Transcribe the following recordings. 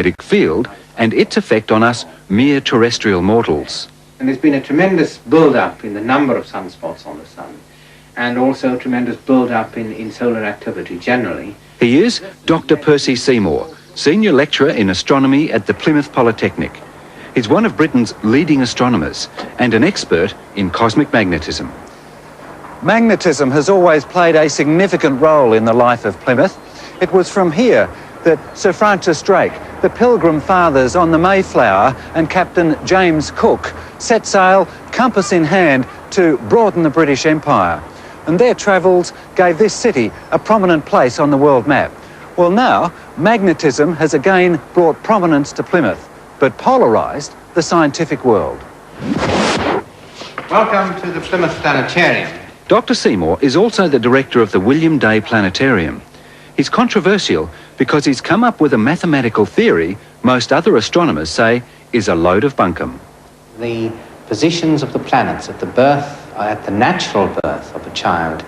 magnetic field and its effect on us mere terrestrial mortals. And there's been a tremendous build-up in the number of sunspots on the sun, and also a tremendous build-up in solar activity generally. He is Dr. Percy Seymour, Senior Lecturer in Astronomy at the Plymouth Polytechnic. He's one of Britain's leading astronomers and an expert in cosmic magnetism. Magnetism has always played a significant role in the life of Plymouth. It was from here that Sir Francis Drake, the Pilgrim Fathers on the Mayflower, and Captain James Cook set sail, compass in hand, to broaden the British Empire. And their travels gave this city a prominent place on the world map. Well, now, magnetism has again brought prominence to Plymouth, but polarised the scientific world. Welcome to the Plymouth Planetarium. Dr. Seymour is also the director of the William Day Planetarium. He's controversial because he's come up with a mathematical theory most other astronomers say is a load of bunkum. The positions of the planets at the birth, at the natural birth of a child,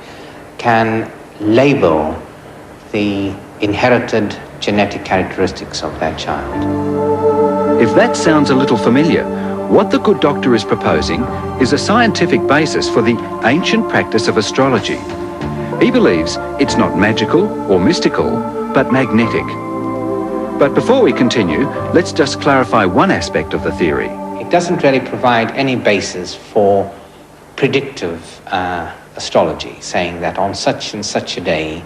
can label the inherited genetic characteristics of that child. If that sounds a little familiar, what the good doctor is proposing is a scientific basis for the ancient practice of astrology. He believes it's not magical or mystical, but magnetic. But before we continue, let's just clarify one aspect of the theory. It doesn't really provide any basis for predictive astrology, saying that on such and such a day,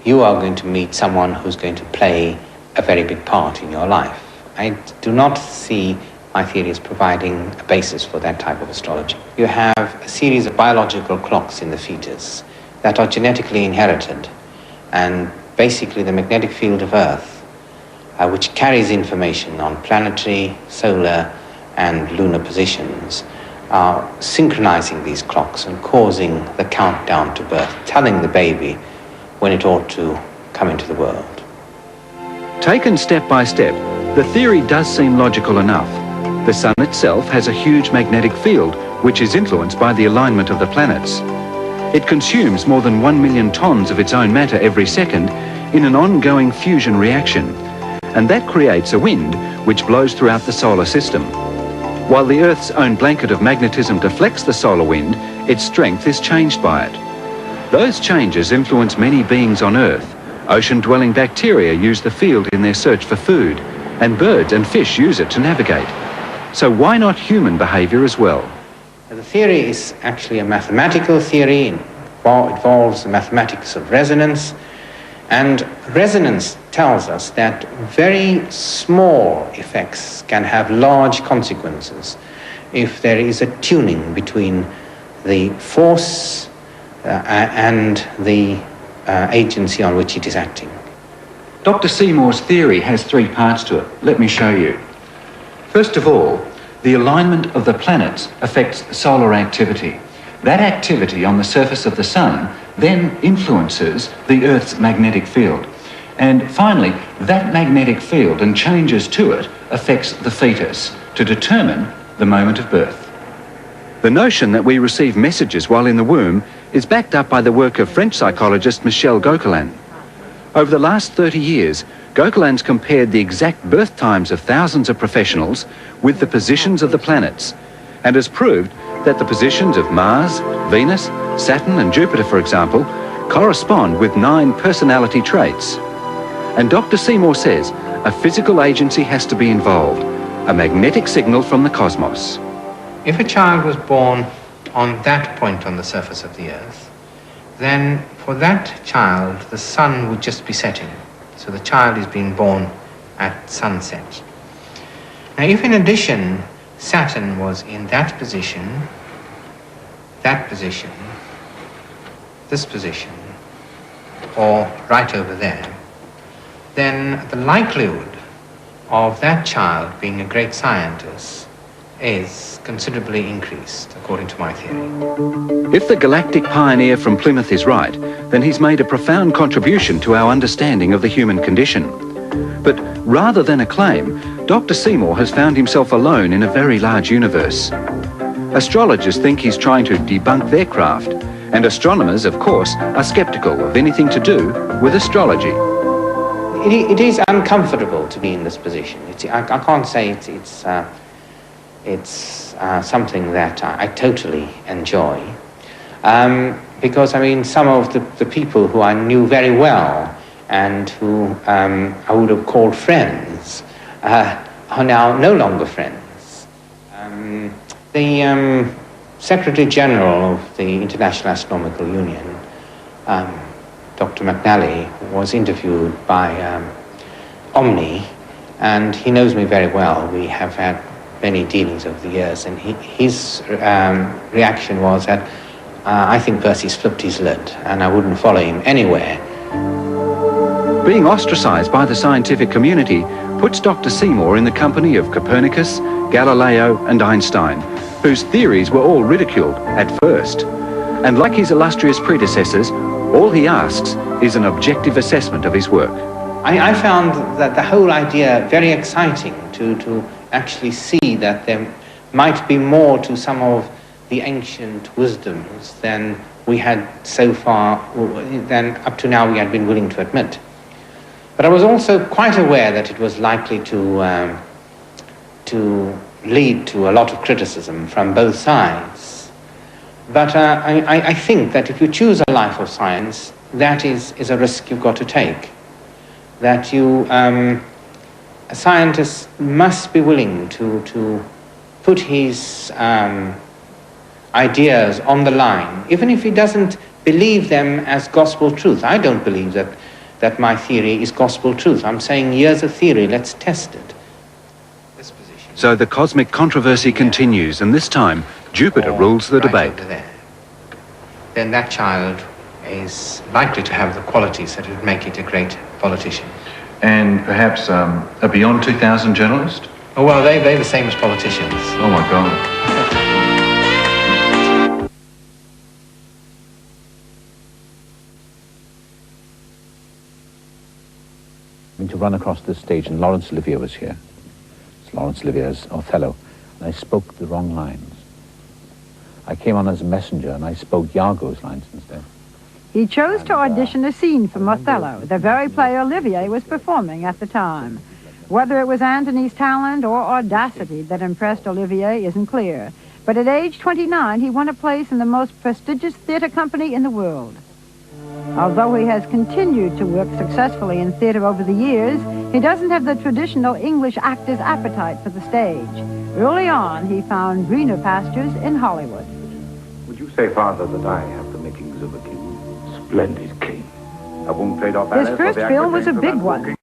you are going to meet someone who's going to play a very big part in your life. I do not see my theory as providing a basis for that type of astrology. You have a series of biological clocks in the fetus that are genetically inherited, and basically the magnetic field of Earth, which carries information on planetary, solar, and lunar positions, are synchronizing these clocks and causing the countdown to birth, telling the baby when it ought to come into the world. Taken step by step, the theory does seem logical enough. The sun itself has a huge magnetic field which is influenced by the alignment of the planets. It consumes more than 1 million tons of its own matter every second in an ongoing fusion reaction, and that creates a wind which blows throughout the solar system. While the Earth's own blanket of magnetism deflects the solar wind, its strength is changed by it. Those changes influence many beings on Earth. Ocean-dwelling bacteria use the field in their search for food, and birds and fish use it to navigate. So why not human behaviour as well? The theory is actually a mathematical theory. It involves the mathematics of resonance. And resonance tells us that very small effects can have large consequences if there is a tuning between the force and the agency on which it is acting. Dr. Seymour's theory has 3 parts to it. Let me show you. First of all, the alignment of the planets affects solar activity. That activity on the surface of the sun then influences the Earth's magnetic field. And finally, that magnetic field and changes to it affects the fetus to determine the moment of birth. The notion that we receive messages while in the womb is backed up by the work of French psychologist Michel Gauquelin. Over the last 30 years, Gauquelin's compared the exact birth times of thousands of professionals with the positions of the planets, and has proved that the positions of Mars, Venus, Saturn and Jupiter, for example, correspond with 9 personality traits. And Dr. Seymour says a physical agency has to be involved, a magnetic signal from the cosmos. If a child was born on that point on the surface of the Earth, then for that child the sun would just be setting. So the child is being born at sunset. Now if in addition Saturn was in that position, this position, or right over there, then the likelihood of that child being a great scientist is considerably increased, according to my theory. If the galactic pioneer from Plymouth is right, then he's made a profound contribution to our understanding of the human condition. But rather than a claim, Dr. Seymour has found himself alone in a very large universe. Astrologers think he's trying to debunk their craft, and astronomers, of course, are skeptical of anything to do with astrology. it is uncomfortable to be in this position. I can't say it's something that I totally enjoy, because I mean some of the people who I knew very well and who I would have called friends are now no longer friends. The Secretary General of the International Astronomical Union, Dr. McNally, was interviewed by Omni, and he knows me very well. We have had many dealings over the years, and his reaction was that I think Percy's flipped his lid, and I wouldn't follow him anywhere. Being ostracised by the scientific community puts Dr. Seymour in the company of Copernicus, Galileo and Einstein, whose theories were all ridiculed at first. And like his illustrious predecessors, all he asks is an objective assessment of his work. I found that the whole idea very exciting to actually see that there might be more to some of the ancient wisdoms than we had so far, than up to now we had been willing to admit. But I was also quite aware that it was likely to lead to a lot of criticism from both sides. But I think that if you choose a life of science, that is a risk you've got to take. That a scientist must be willing to put his ideas on the line, even if he doesn't believe them as gospel truth. I don't believe that my theory is gospel truth. I'm saying here's a theory, let's test it. So the cosmic controversy continues, and this time Jupiter rules the debate. Over there. Then that child is likely to have the qualities that would make it a great politician. And perhaps a Beyond 2000 journalist? Oh, well, they're the same as politicians. Oh my God. To run across this stage, and Laurence Olivier was here. It's Laurence Olivier's Othello, and I spoke the wrong lines. I came on as a messenger, and I spoke Iago's lines instead. He chose to audition a scene from Othello, the very play Olivier was performing at the time. Whether it was Antony's talent or audacity that impressed Olivier isn't clear, but at age 29, he won a place in the most prestigious theater company in the world. Although he has continued to work successfully in theater over the years, he doesn't have the traditional English actor's appetite for the stage. Early on, he found greener pastures in Hollywood. Would you say, Father, that I have the makings of a king? Splendid king. A won't trade off His first film was a big one.